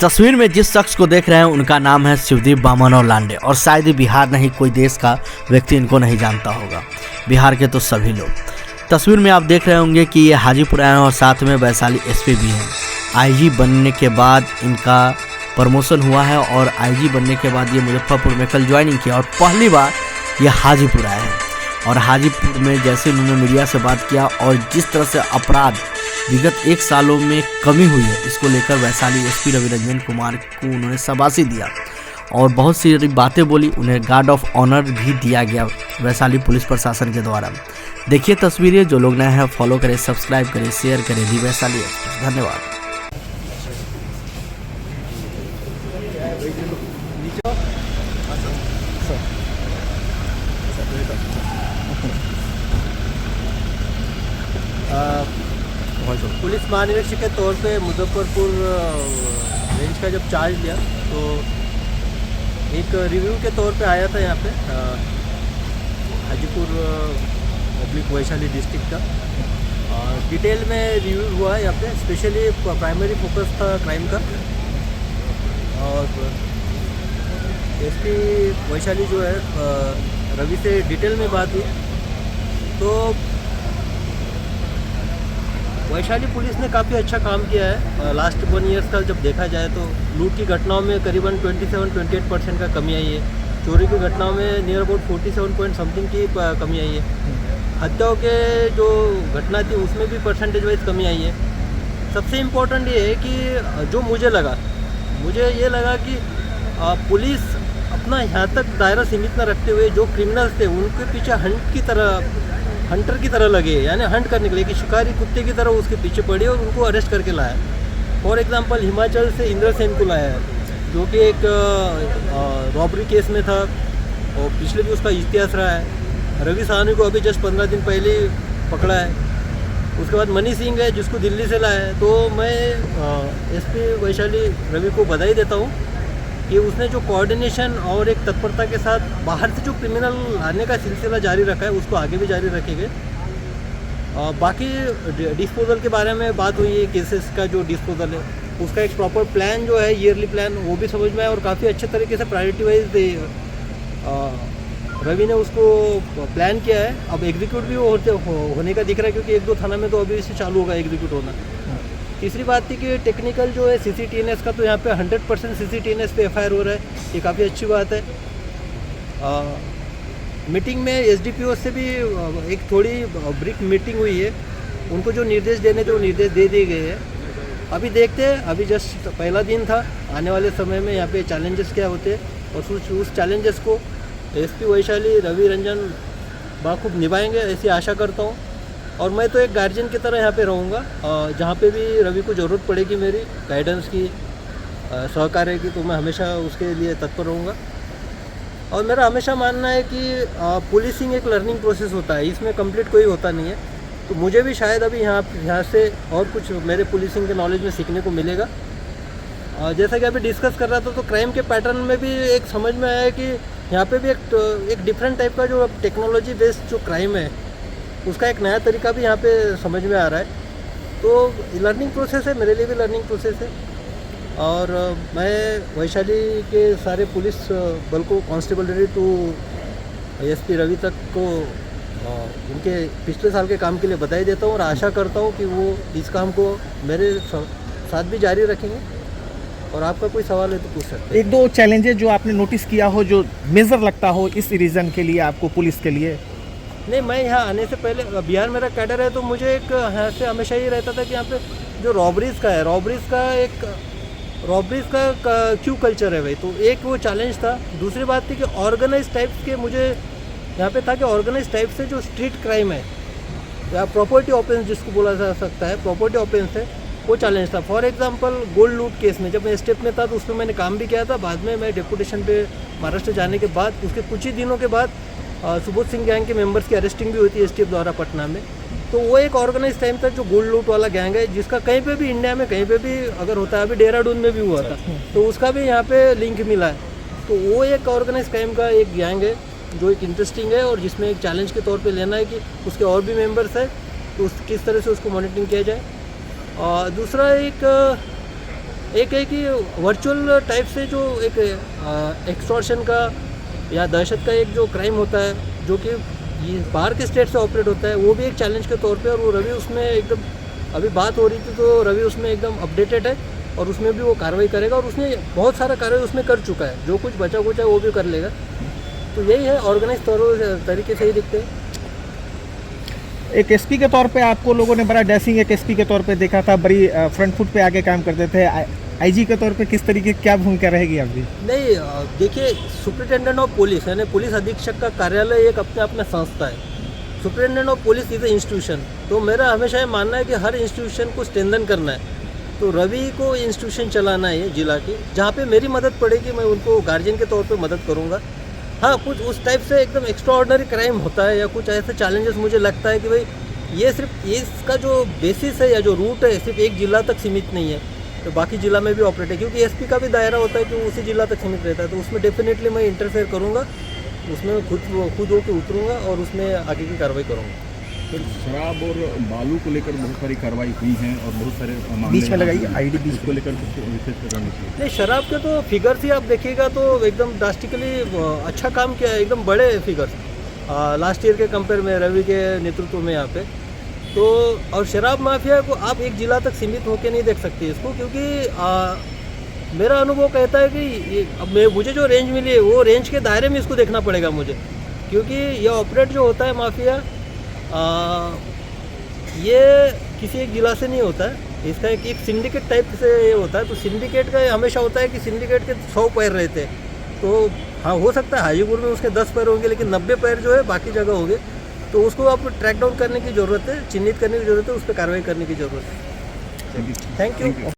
तस्वीर में जिस शख्स को देख रहे हैं उनका नाम है शिवदीप बामनराव लांडे और शायद ही बिहार नहीं कोई देश का व्यक्ति इनको नहीं जानता होगा। बिहार के तो सभी लोग। तस्वीर में आप देख रहे होंगे कि ये हाजीपुर आए हैं और साथ में वैशाली एसपी भी हैं। आईजी बनने के बाद इनका प्रमोशन हुआ है और आईजी बनने के बाद ये मुजफ्फरपुर में कल ज्वाइनिंग किया और पहली बार ये हाजीपुर आए हैं। और हाजीपुर में जैसे उन्होंने मीडिया से बात किया और जिस तरह से अपराध विगत 1 सालों में कमी हुई है, इसको लेकर वैशाली एसपी रवि रंजन कुमार को उन्होंने शाबाशी दिया और बहुत सी बातें बोली। उन्हें गार्ड ऑफ ऑनर भी दिया गया वैशाली पुलिस प्रशासन के द्वारा। देखिए तस्वीरें। जो लोग नए हैं फॉलो करें, सब्सक्राइब करें, शेयर करें। दी वैशाली एक्सप्रेस। धन्यवाद। पुलिस महानिरीक्षक के तौर पे मुजफ्फरपुर रेंज का जब चार्ज लिया तो एक रिव्यू के तौर पे आया था यहाँ पे हाजीपुर पब्लिक वैशाली डिस्ट्रिक्ट का। डिटेल में रिव्यू हुआ यहाँ पे, स्पेशली प्राइमरी फोकस था क्राइम का। और एसपी वैशाली जो है रवि से डिटेल में बात हुई तो वैशाली पुलिस ने काफ़ी अच्छा काम किया है। लास्ट 1 ईयर्स का जब देखा जाए तो लूट की घटनाओं में करीबन 27-28% का कमी आई है। चोरी की घटनाओं में नियर अबाउट 47 पॉइंट समथिंग की कमी आई है। हत्याओं के जो घटना थी उसमें भी परसेंटेज वाइज कमी आई है। सबसे इम्पोर्टेंट ये है कि जो मुझे ये लगा कि पुलिस अपना यहाँ तक दायरा सीमित न रखते हुए जो क्रिमिनल्स थे उनके पीछे हंटर की तरह लगे, यानी हंट करने के लिए कि शिकारी कुत्ते की तरह उसके पीछे पड़े और उनको अरेस्ट करके लाया। फॉर एग्जांपल हिमाचल से इंद्र सेन को लाया है जो कि एक रॉबरी केस में था और पिछले भी उसका इतिहास रहा है। रवि साहनी को अभी जस्ट 15 दिन पहले पकड़ा है। उसके बाद मनी सिंह है जिसको दिल्ली से लाया है। तो मैं एसपी वैशाली रवि को बधाई देता हूँ कि उसने जो कोऑर्डिनेशन और एक तत्परता के साथ बाहर से जो क्रिमिनल आने का सिलसिला जारी रखा है उसको आगे भी जारी रखेंगे। बाकी डिस्पोजल के बारे में बात हुई है, केसेस का जो डिस्पोजल है उसका एक प्रॉपर प्लान जो है, ईयरली प्लान, वो भी समझ में आया और काफ़ी अच्छे तरीके से प्रायोरिटी वाइज रवि ने उसको प्लान किया है। अब एग्जीक्यूट भी होने का दिख रहा है क्योंकि 1-2 थाना में तो अभी इससे चालू होगा एग्जीक्यूट होना। तीसरी बात थी कि टेक्निकल जो है CCTNS का तो यहाँ पे 100% CCTNS पे FIR हो रहा है, ये काफ़ी अच्छी बात है। मीटिंग में SDPO से भी एक थोड़ी ब्रीफ मीटिंग हुई है। उनको जो निर्देश देने थे वो निर्देश दे दिए गए हैं। अभी देखते हैं, अभी जस्ट पहला दिन था। आने वाले समय में यहाँ पे चैलेंजेस क्या होते हैं और उस चैलेंजेस को एसपी वैशाली रवि रंजन बाखूब निभाएंगे ऐसी आशा करता हूँ। और मैं तो एक गार्जियन की तरह यहाँ पे रहूँगा। जहाँ पे भी रवि को ज़रूरत पड़ेगी मेरी गाइडेंस की, सहकार्य की, तो मैं हमेशा उसके लिए तत्पर रहूँगा। और मेरा हमेशा मानना है कि पुलिसिंग एक लर्निंग प्रोसेस होता है, इसमें कंप्लीट कोई होता नहीं है। तो मुझे भी शायद अभी यहाँ से और कुछ मेरे पुलिसिंग के नॉलेज में सीखने को मिलेगा। जैसा कि अभी डिस्कस कर रहा था तो क्राइम के पैटर्न में भी एक समझ में आया कि यहाँ पे भी एक डिफरेंट टाइप का जो टेक्नोलॉजी बेस्ड जो क्राइम है उसका एक नया तरीका भी यहाँ पे समझ में आ रहा है। तो लर्निंग प्रोसेस है, मेरे लिए भी लर्निंग प्रोसेस है। और मैं वैशाली के सारे पुलिस बल को, constable ready to SP Ravi तक को उनके पिछले साल के काम के लिए बधाई देता हूँ और आशा करता हूँ कि वो इस काम को मेरे साथ भी जारी रखेंगे। और आपका कोई सवाल है तो पूछ सकते हैं। 1-2 चैलेंजेस जो आपने नोटिस किया हो, जो मेजर लगता हो इस रीजन के लिए आपको, पुलिस के लिए? नहीं, मैं यहाँ आने से पहले, बिहार मेरा कैडर है तो मुझे एक यहाँ से हमेशा ही रहता था कि यहाँ पे जो रॉबरीज़ का क्यों कल्चर है भाई, तो एक वो चैलेंज था। दूसरी बात थी कि ऑर्गेनाइज टाइप के, मुझे यहाँ पे था कि ऑर्गेनाइज टाइप से जो स्ट्रीट क्राइम है या प्रॉपर्टी ऑफेंस जिसको बोला जा सकता है, प्रॉपर्टी ऑफेंस है, वो चैलेंज था। फॉर एग्जांपल गोल्ड लूट केस में जब मैं स्टेप में था तो उसमें मैंने काम भी किया था। बाद में मैं डेपुटेशन पे महाराष्ट्र जाने के बाद उसके कुछ ही दिनों के बाद सुबोध सिंह गैंग के मेंबर्स की अरेस्टिंग भी हुई थी STF द्वारा पटना में। तो वो एक ऑर्गेनाइज टाइम था जो गोल्ड लूट वाला गैंग है, जिसका कहीं पे भी इंडिया में कहीं पे भी अगर होता है, अभी देहरादून में भी हुआ था, तो उसका भी यहाँ पे लिंक मिला है। तो वो एक ऑर्गेनाइज क्राइम का एक गैंग है जो एक इंटरेस्टिंग है और जिसमें एक चैलेंज के तौर पे लेना है कि उसके और भी मेंबर्स है तो किस तरह से उसको मॉनिटरिंग किया जाए। और दूसरा एक एक है कि वर्चुअल टाइप से जो एक एक्सटॉर्शन का या दहशत का एक जो क्राइम होता है जो कि ये बाहर के स्टेट से ऑपरेट होता है, वो भी एक चैलेंज के तौर पे, और वो रवि उसमें एकदम, अभी बात हो रही थी तो रवि उसमें एकदम अपडेटेड है और उसमें भी वो कार्रवाई करेगा और उसने बहुत सारा कार्रवाई उसमें कर चुका है, जो कुछ बचा कुचा है वो भी कर लेगा। तो यही है, ऑर्गेनाइज तरीके से ही दिखते हैं। एक एसपी के तौर पे आपको लोगों ने बड़ा ड्रेसिंग एक एसपी के तौर पे देखा था, बड़ी फ्रंट फुट पे आगे काम करते थे। आईजी के तौर पे किस तरीके क्या भूमिका रहेगी अभी? नहीं, देखिए, सुप्रिटेंडेंट ऑफ पुलिस यानी पुलिस अधीक्षक का कार्यालय एक अपने अपना संस्था है। Superintendent of police is a institution. तो मेरा हमेशा ये मानना है कि हर इंस्टीट्यूशन को स्ट्रेंथन करना है। तो रवि को इंस्टीट्यूशन चलाना है जिला की, जहाँ पे मेरी मदद पड़ेगी मैं उनको गार्जियन के तौर पे मदद करूँगा। हाँ, कुछ उस टाइप से एकदम एक्स्ट्रा ऑर्डिनरी क्राइम होता है या कुछ ऐसे चैलेंजेस मुझे लगता है कि भाई ये सिर्फ इसका जो बेसिस है या जो रूट है सिर्फ एक जिला तक सीमित नहीं है, तो बाकी जिला में भी ऑपरेट है, क्योंकि एसपी का भी दायरा होता है कि वो उसी जिला तक सीमित रहता है। तो उसमें डेफिनेटली मैं इंटरफेयर करूँगा, उसमें खुद होकर उतरूँगा और उसमें आगे की कार्रवाई करूँगा। सर, शराब और बालू को लेकर बहुत सारी कार्रवाई हुई हैं और बहुत सारे मामले बीच में लगाइए आईडी बीच को लेकर कुछ विशेष करना चाहिए। नहीं, शराब के तो फिगर्स ही आप देखिएगा तो एकदम ड्रास्टिकली अच्छा काम किया है, एकदम बड़े फिगर्स लास्ट ईयर के कंपेयर में रवि के नेतृत्व में यहाँ पे। तो और शराब माफिया को आप एक जिला तक सीमित होकर नहीं देख सकते इसको, क्योंकि मेरा अनुभव कहता है कि अब मुझे जो रेंज मिली है वो रेंज के दायरे में इसको देखना पड़ेगा मुझे, क्योंकि ये ऑपरेट जो होता है माफिया ये किसी एक जिला से नहीं होता है, इसका एक सिंडिकेट टाइप से ये होता है। तो सिंडिकेट का हमेशा होता है कि सिंडिकेट के 100 पैर रहते हैं। तो हाँ, हो सकता है हाजीपुर में उसके 10 पैर होंगे, लेकिन 90 पैर जो है बाकी जगह होंगे। तो उसको आप ट्रैक डाउन करने की ज़रूरत है, चिन्हित करने की ज़रूरत है, उस पर कार्रवाई करने की ज़रूरत है। Thank you.